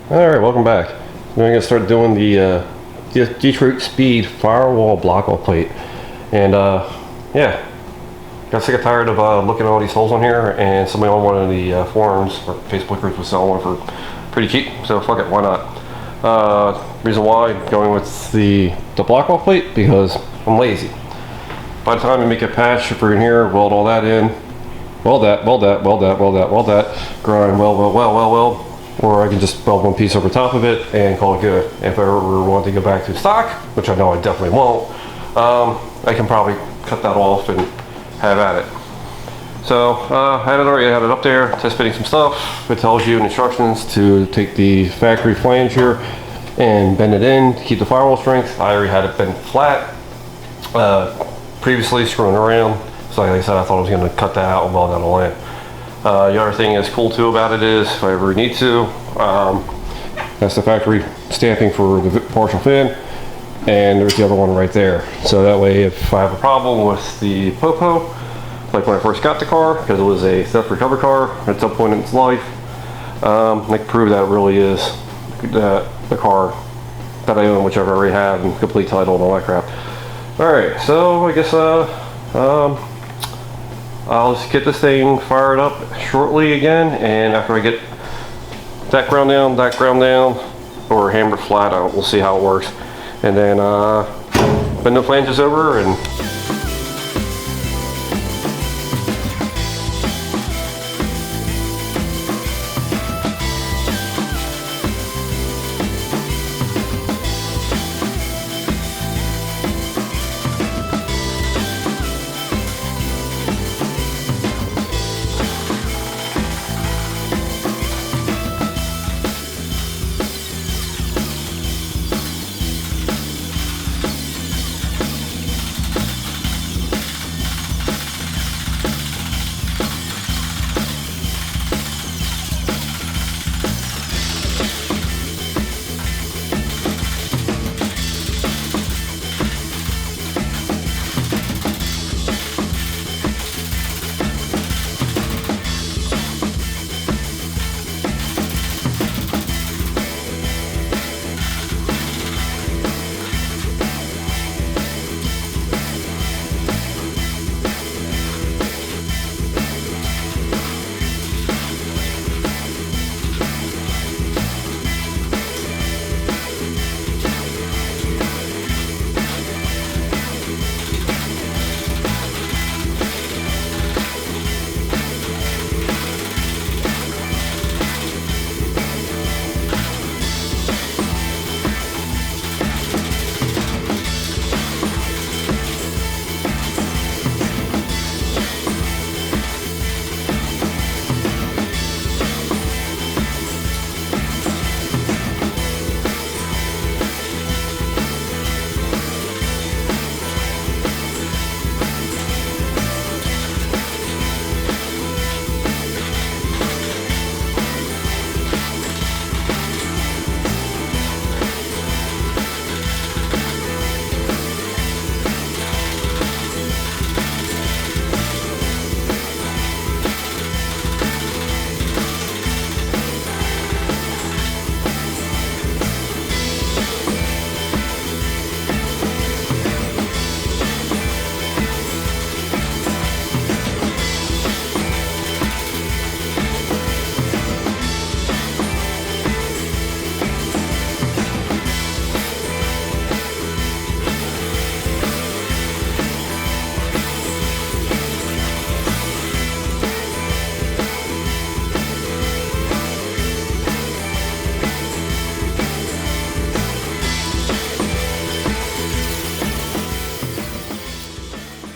Alright, welcome back. We're going to start doing the Detroit Speed Firewall block-off plate. And yeah, got sick and tired of looking at all these holes on here, and somebody on one of the forums or Facebook groups was selling one for pretty cheap, so fuck it, why not? Reason why I'm going with the block-off plate, because I'm lazy. By the time I make a patch for in here, weld all that in, weld that, grind, weld, or I can just weld one piece over top of it and call it good. If I ever want to go back to stock, which I know I definitely won't, I can probably cut that off and have at it. So I had it up there, test fitting some stuff. It tells you in instructions to take the factory flange here and bend it in to keep the firewall strength. I already had it bent flat previously, screwing around. So like I said, I thought I was going to cut that out and weld that all in. The other thing that's cool too about it is, if I ever need to, that's the factory stamping for the partial fin, and there's the other one right there. So that way, if I have a problem with the popo, like when I first got the car, because it was a theft recover car at some point in its life, I can prove that it really is the car that I own, which I've already had, and complete title and all that crap. Alright, so I guess I'll just get this thing fired up shortly again, and after I get that ground down, or hammered flat, we'll see how it works. And then bend the flanges over and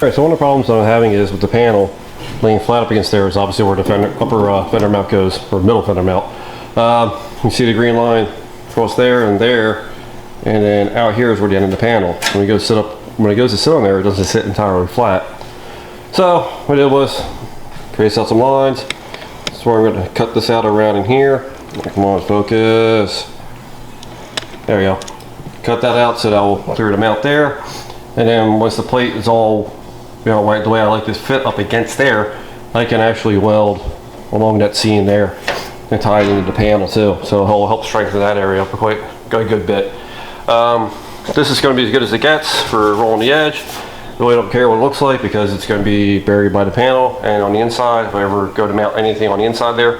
Alright, so one of the problems that I'm having is with the panel laying flat up against there is obviously where the upper fender mount goes, or middle fender mount. You see the green line across there, and then out here is where the end of the panel. When it goes to sit on there, it doesn't sit entirely flat. So what I did was trace out some lines. So I'm going to cut this out around in here. Come on, focus. There we go. Cut that out so that will clear the mount there. And then once the plate is all, the way I like this fit up against there, I can actually weld along that seam there and tie it into the panel too. So it'll help strengthen that area up quite a good bit. This is going to be as good as it gets for rolling the edge. Really don't care what it looks like because it's going to be buried by the panel. And on the inside, if I ever go to mount anything on the inside there,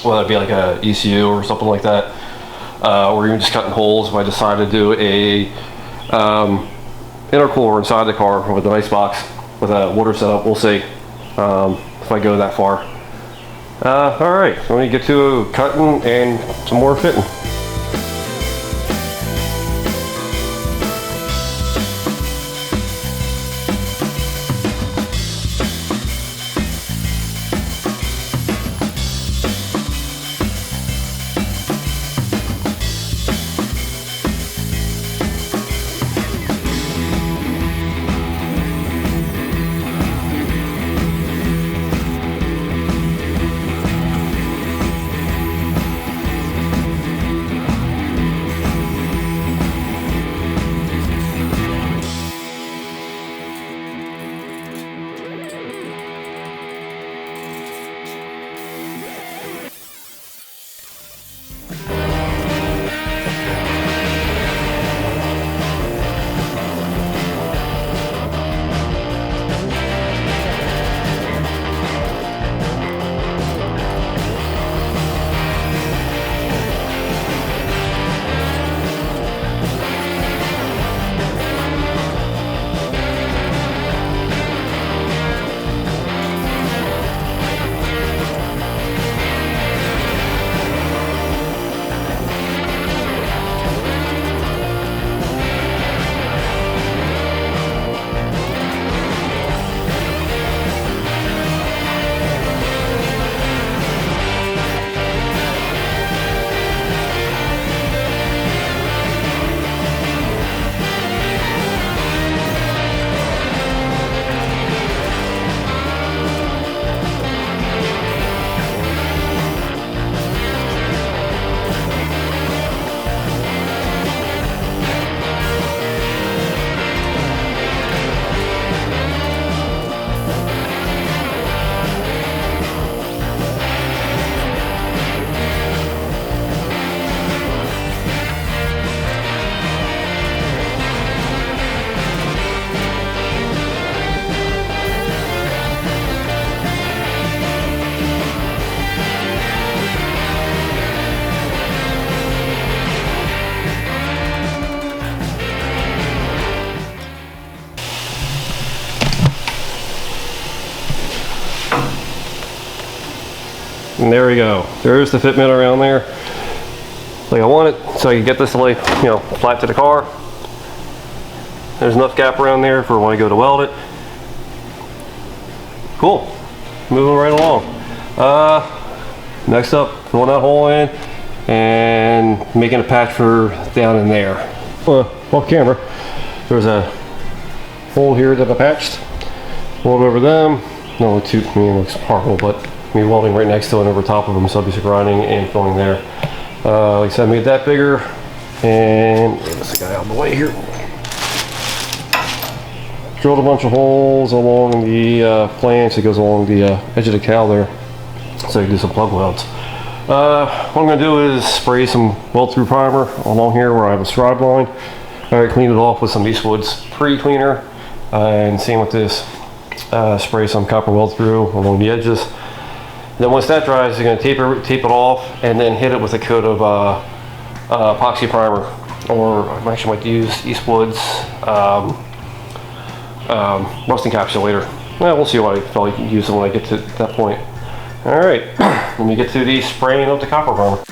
whether it be like a ECU or something like that, or even just cutting holes, if I decide to do a intercooler inside the car with an ice box with a water setup, we'll see if I go that far. All right, so let me get to cutting and some more fitting. And there we go. There's the fitment around there, like I want it. So I can get this like, flat to the car. There's enough gap around there for when I go to weld it. Cool. Moving right along. Next up, filling that hole in and making a patch for down in there. Off camera, there's a hole here that I patched. Weld over them. No, it looks horrible, but me welding right next to it and over top of them, so I'll be grinding and filling there. Like I said, I made that bigger, and there's the guy out of the way here. Drilled a bunch of holes along the flange that goes along the edge of the cowl there, so I can do some plug welds. What I'm going to do is spray some weld through primer along here where I have a scribe line. I clean it off with some Eastwood's pre-cleaner, and same with this. Spray some copper weld through along the edges. Then once that dries, you're going to tape it off and then hit it with a coat of epoxy primer, or I actually might use Eastwood's rust encapsulator. Well, we'll see what I probably use when I get to that point. All right, let me get to the spraying of the copper primer.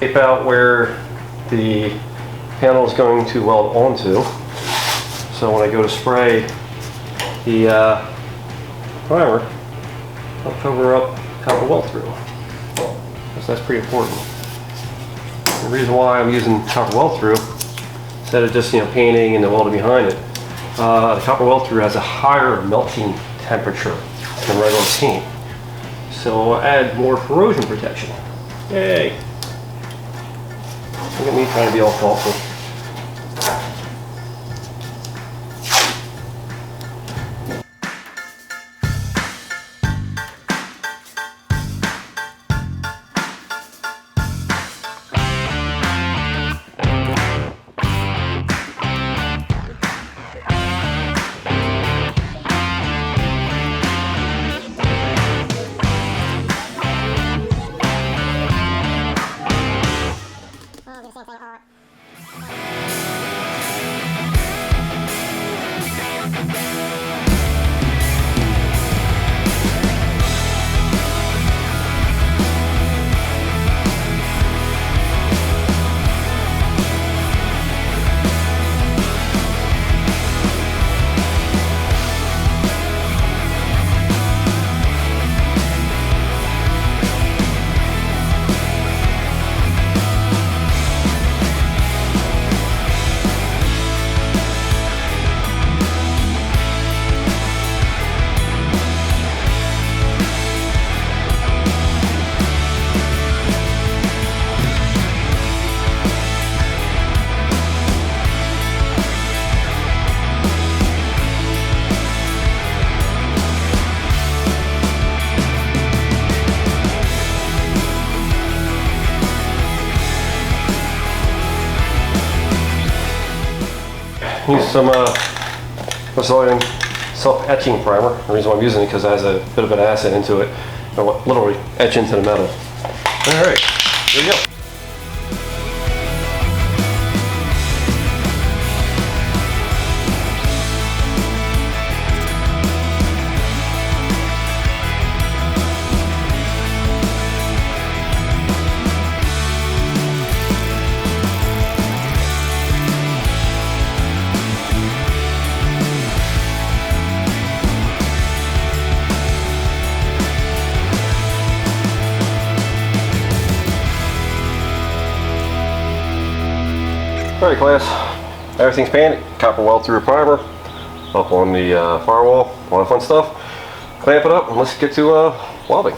Tape out where the panel is going to weld onto. So when I go to spray the primer, I'll cover up copper weld through. So that's pretty important. The reason why I'm using copper weld through, instead of just painting and the welding behind it, the copper weld through has a higher melting temperature than regular paint. So I'll add more corrosion protection. Yay! Look at me trying to be all thoughtful. Use some Brazilian self-etching primer. The reason why I'm using it because it has a bit of an acid into it. It'll literally etch into the metal. Alright, here we go. Alright class, everything's painted, copper weld through primer, up on the firewall, all that fun stuff. Clamp it up and let's get to welding.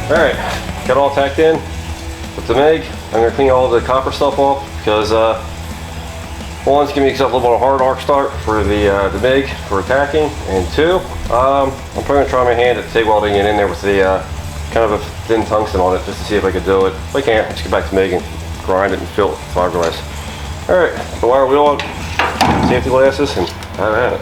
Alright, got it all tacked in with the MIG. I'm going to clean all the copper stuff off because one, it's giving me a little bit of a hard arc start for the MIG for tacking, and two, I'm probably going to try my hand at TIG welding it in there with the kind of a thin tungsten on it just to see if I could do it. If I can't, just get back to MIG and grind it and fill it with fiberglass. Alright, the wire wheel on, safety glasses, and have at it.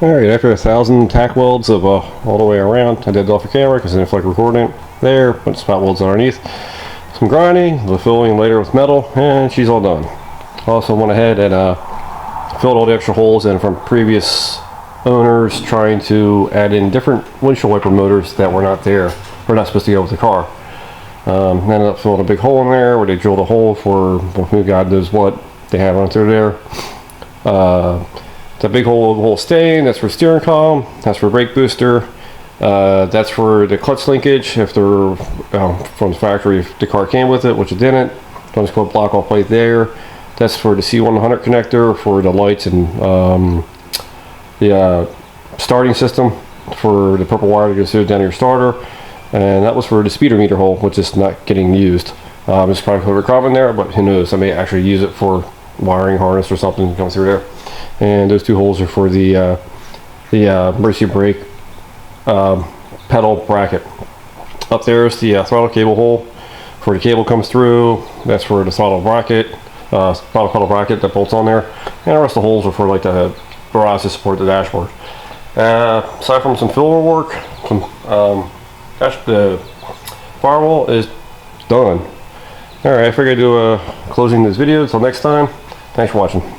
Alright, after 1,000 tack welds of all the way around, I did it off the camera because I didn't feel like recording it. There, put spot welds underneath. Some grinding, the filling later with metal, and she's all done. Also went ahead and filled all the extra holes in from previous owners trying to add in different windshield wiper motors that were not there. We're not supposed to go with the car. Ended up filling a big hole in there where they drilled a hole for who God knows what they have on through there. The big hole staying, that's for steering column, that's for brake booster, that's for the clutch linkage if they're from the factory, if the car came with it, which it didn't. Don't just put a block off plate there. That's for the C100 connector for the lights and the starting system for the purple wire that goes through down to your starter. And that was for the speedometer meter hole, which is not getting used. It's probably put a crop in there, but who knows, I may actually use it for wiring harness or something going through there. And those 2 holes are for the emergency brake pedal bracket. Up there is the throttle cable hole where the cable comes through. That's for the throttle bracket, throttle pedal bracket that bolts on there. And the rest of the holes are for like the barrage to support the dashboard. Aside from some filler work, the firewall is done. Alright, I figured I'd do a closing this video. Until next time, thanks for watching.